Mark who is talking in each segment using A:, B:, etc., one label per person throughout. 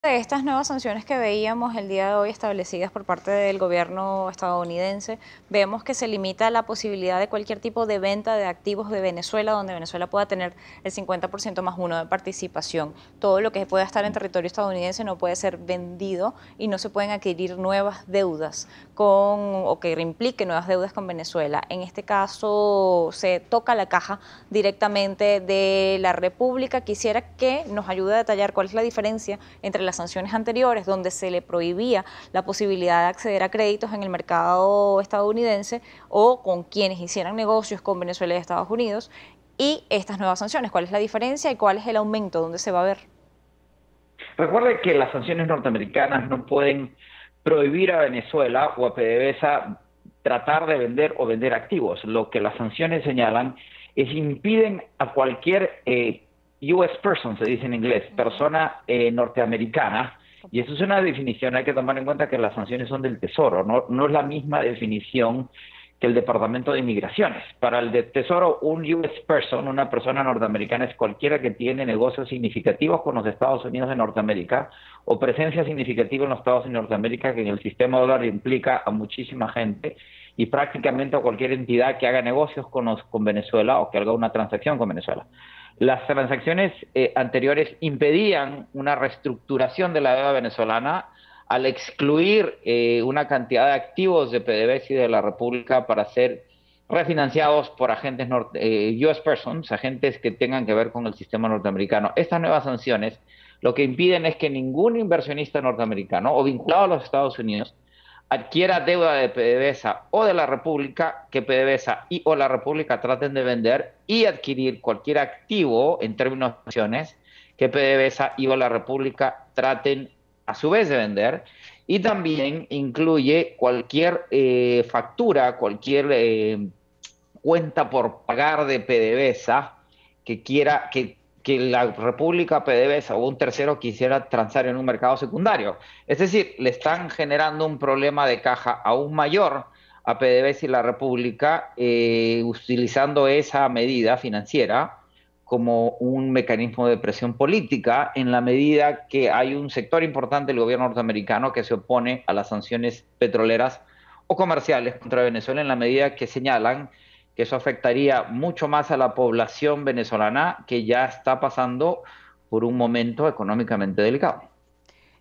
A: De estas nuevas sanciones que veíamos el día de hoy establecidas por parte del gobierno estadounidense, vemos que se limita la posibilidad de cualquier tipo de venta de activos de Venezuela, donde Venezuela pueda tener el 50% más uno de participación. Todo lo que pueda estar en territorio estadounidense no puede ser vendido y no se pueden adquirir nuevas deudas o que implique nuevas deudas con Venezuela. En este caso se toca la caja directamente de la República. Quisiera que nos ayude a detallar cuál es la diferencia entre las sanciones anteriores, donde se le prohibía la posibilidad de acceder a créditos en el mercado estadounidense o con quienes hicieran negocios con Venezuela y Estados Unidos, y estas nuevas sanciones. ¿Cuál es la diferencia y cuál es el aumento? ¿Dónde se va a ver?
B: Recuerde que las sanciones norteamericanas no pueden prohibir a Venezuela o a PDVSA tratar de vender o vender activos. Lo que las sanciones señalan es impiden a cualquier US person, se dice en inglés, persona norteamericana, y eso es una definición, hay que tomar en cuenta que las sanciones son del Tesoro, no es la misma definición que el Departamento de Inmigraciones. Para el de Tesoro, un US person, una persona norteamericana, es cualquiera que tiene negocios significativos con los Estados Unidos de Norteamérica o presencia significativa en los Estados Unidos de Norteamérica, que en el sistema dólar implica a muchísima gente y prácticamente a cualquier entidad que haga negocios con Venezuela o que haga una transacción con Venezuela. Las transacciones anteriores impedían una reestructuración de la deuda venezolana al excluir una cantidad de activos de PDVSA y de la República para ser refinanciados por agentes US persons, agentes que tengan que ver con el sistema norteamericano. Estas nuevas sanciones lo que impiden es que ningún inversionista norteamericano o vinculado a los Estados Unidos adquiera deuda de PDVSA o de la República, que PDVSA y o la República traten de vender y adquirir cualquier activo en términos de acciones que PDVSA y o la República traten a su vez de vender, y también incluye cualquier factura, cualquier cuenta por pagar de PDVSA que quiera que la República, PDVSA o un tercero quisiera transar en un mercado secundario. Es decir, le están generando un problema de caja aún mayor a PDVSA y la República, utilizando esa medida financiera como un mecanismo de presión política, en la medida que hay un sector importante del gobierno norteamericano que se opone a las sanciones petroleras o comerciales contra Venezuela, en la medida que señalan que eso afectaría mucho más a la población venezolana, que ya está pasando por un momento económicamente delicado.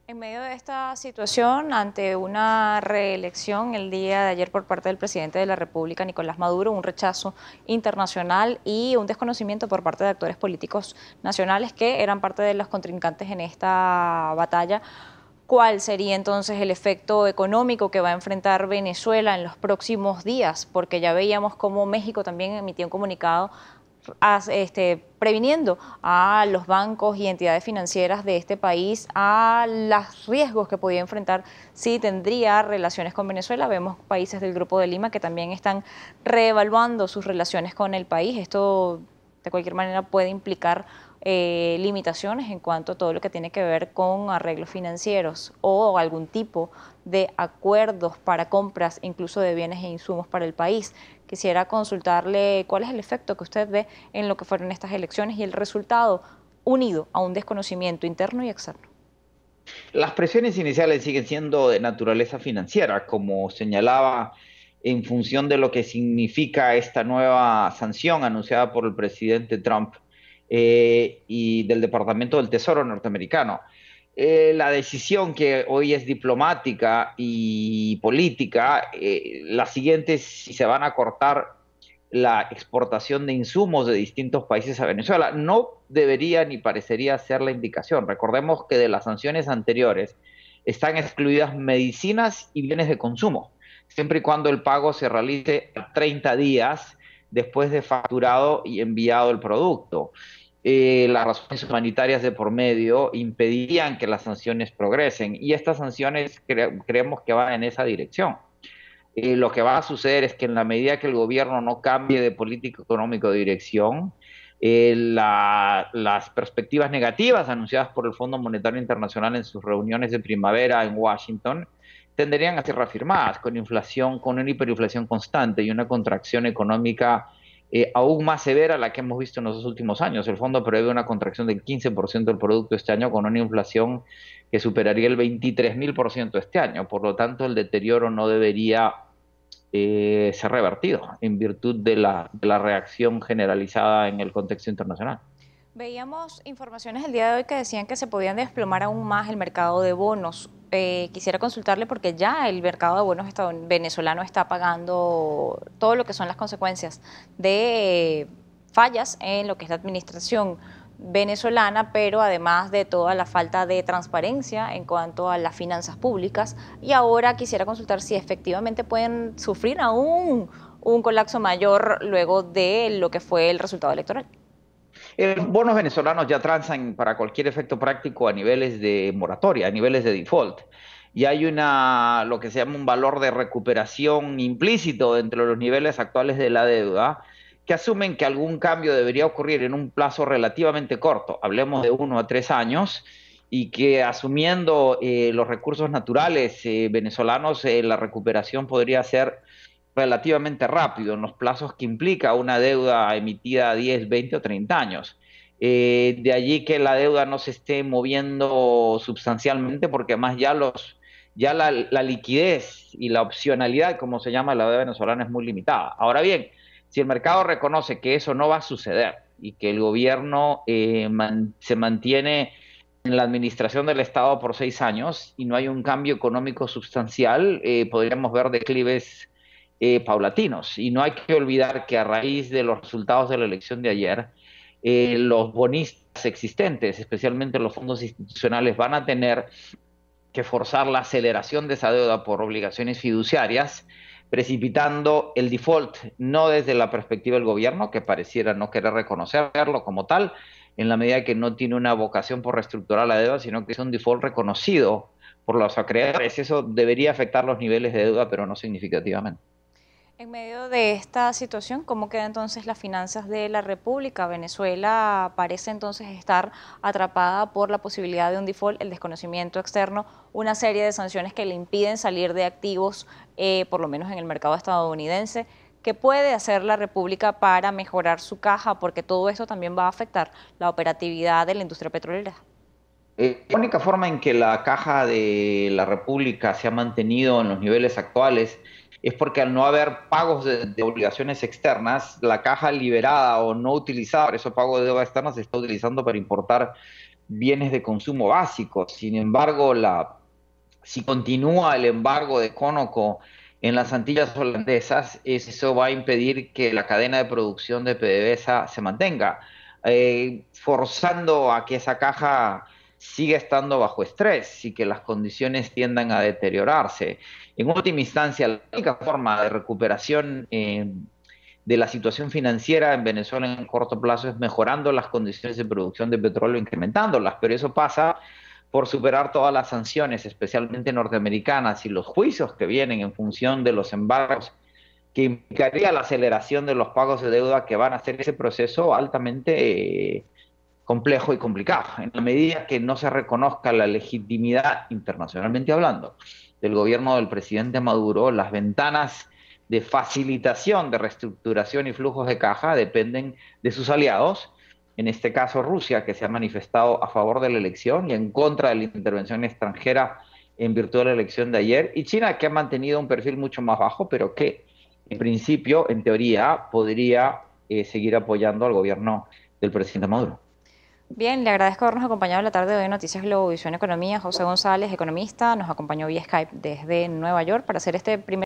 A: En medio de esta situación, ante una reelección el día de ayer por parte del presidente de la República, Nicolás Maduro, un rechazo internacional y un desconocimiento por parte de actores políticos nacionales que eran parte de los contrincantes en esta batalla, ¿cuál sería entonces el efecto económico que va a enfrentar Venezuela en los próximos días? Porque ya veíamos cómo México también emitía un comunicado previniendo a los bancos y entidades financieras de este país a los riesgos que podía enfrentar si tendría relaciones con Venezuela. Vemos países del Grupo de Lima que también están reevaluando sus relaciones con el país. Esto de cualquier manera puede implicar limitaciones en cuanto a todo lo que tiene que ver con arreglos financieros o algún tipo de acuerdos para compras incluso de bienes e insumos para el país. Quisiera consultarle cuál es el efecto que usted ve en lo que fueron estas elecciones y el resultado unido a un desconocimiento interno y externo.
B: Las presiones iniciales siguen siendo de naturaleza financiera, como señalaba, en función de lo que significa esta nueva sanción anunciada por el presidente Trump y del Departamento del Tesoro norteamericano. La decisión, que hoy es diplomática y política, la siguiente es si se van a cortar la exportación de insumos de distintos países a Venezuela. No debería ni parecería ser la indicación. Recordemos que de las sanciones anteriores están excluidas medicinas y bienes de consumo, siempre y cuando el pago se realice a 30 días después de facturado y enviado el producto. Las razones humanitarias de por medio impedirían que las sanciones progresen, y estas sanciones creemos que van en esa dirección. Lo que va a suceder es que en la medida que el gobierno no cambie de política económica o de dirección, las perspectivas negativas anunciadas por el Fondo Monetario Internacional en sus reuniones de primavera en Washington tenderían a ser reafirmadas, con inflación, con una hiperinflación constante y una contracción económica aún más severa a la que hemos visto en los dos últimos años. El fondo prevé una contracción del 15% del producto este año con una inflación que superaría el 23.000% este año. Por lo tanto, el deterioro no debería ser revertido en virtud de la reacción generalizada en el contexto internacional.
A: Veíamos informaciones el día de hoy que decían que se podían desplomar aún más el mercado de bonos. Quisiera consultarle porque ya el mercado de bonos venezolano está pagando todo lo que son las consecuencias de fallas en lo que es la administración venezolana, pero además de toda la falta de transparencia en cuanto a las finanzas públicas. Y ahora quisiera consultar si efectivamente pueden sufrir aún un colapso mayor luego de lo que fue el resultado electoral.
B: Bonos venezolanos ya transan para cualquier efecto práctico a niveles de moratoria, a niveles de default. Y hay lo que se llama un valor de recuperación implícito entre los niveles actuales de la deuda, que asumen que algún cambio debería ocurrir en un plazo relativamente corto, hablemos de 1 a 3 años, y que asumiendo los recursos naturales venezolanos, la recuperación podría ser relativamente rápido en los plazos que implica una deuda emitida a 10, 20 o 30 años. De allí que la deuda no se esté moviendo sustancialmente porque además ya la liquidez y la opcionalidad, como se llama la deuda venezolana, es muy limitada. Ahora bien, si el mercado reconoce que eso no va a suceder y que el gobierno se mantiene en la administración del Estado por 6 años y no hay un cambio económico sustancial, podríamos ver declives paulatinos. Y no hay que olvidar que a raíz de los resultados de la elección de ayer, los bonistas existentes, especialmente los fondos institucionales, van a tener que forzar la aceleración de esa deuda por obligaciones fiduciarias, precipitando el default, no desde la perspectiva del gobierno, que pareciera no querer reconocerlo como tal, en la medida que no tiene una vocación por reestructurar la deuda, sino que es un default reconocido por los acreedores. Eso debería afectar los niveles de deuda, pero no significativamente.
A: En medio de esta situación, ¿cómo quedan entonces las finanzas de la República? Venezuela parece entonces estar atrapada por la posibilidad de un default, el desconocimiento externo, una serie de sanciones que le impiden salir de activos, por lo menos en el mercado estadounidense. ¿Qué puede hacer la República para mejorar su caja? Porque todo esto también va a afectar la operatividad de la industria petrolera.
B: La única forma en que la caja de la República se ha mantenido en los niveles actuales es porque al no haber pagos de obligaciones externas, la caja liberada o no utilizada por esos pagos de deuda externa se está utilizando para importar bienes de consumo básicos. Sin embargo, si continúa el embargo de Conoco en las Antillas holandesas, eso va a impedir que la cadena de producción de PDVSA se mantenga, forzando a que esa caja siga estando bajo estrés y que las condiciones tiendan a deteriorarse. En última instancia, la única forma de recuperación de la situación financiera en Venezuela en corto plazo es mejorando las condiciones de producción de petróleo, incrementándolas, pero eso pasa por superar todas las sanciones, especialmente norteamericanas, y los juicios que vienen en función de los embargos, que implicaría la aceleración de los pagos de deuda que van a hacer ese proceso altamente complejo y complicado. En la medida que no se reconozca la legitimidad, internacionalmente hablando, del gobierno del presidente Maduro, las ventanas de facilitación de reestructuración y flujos de caja dependen de sus aliados, en este caso Rusia, que se ha manifestado a favor de la elección y en contra de la intervención extranjera en virtud de la elección de ayer, y China, que ha mantenido un perfil mucho más bajo, pero que en principio, en teoría, podría seguir apoyando al gobierno del presidente Maduro.
A: Bien, le agradezco habernos acompañado en la tarde de hoy en Noticias Globovisión Economía. José González, economista, nos acompañó vía Skype desde Nueva York para hacer este primer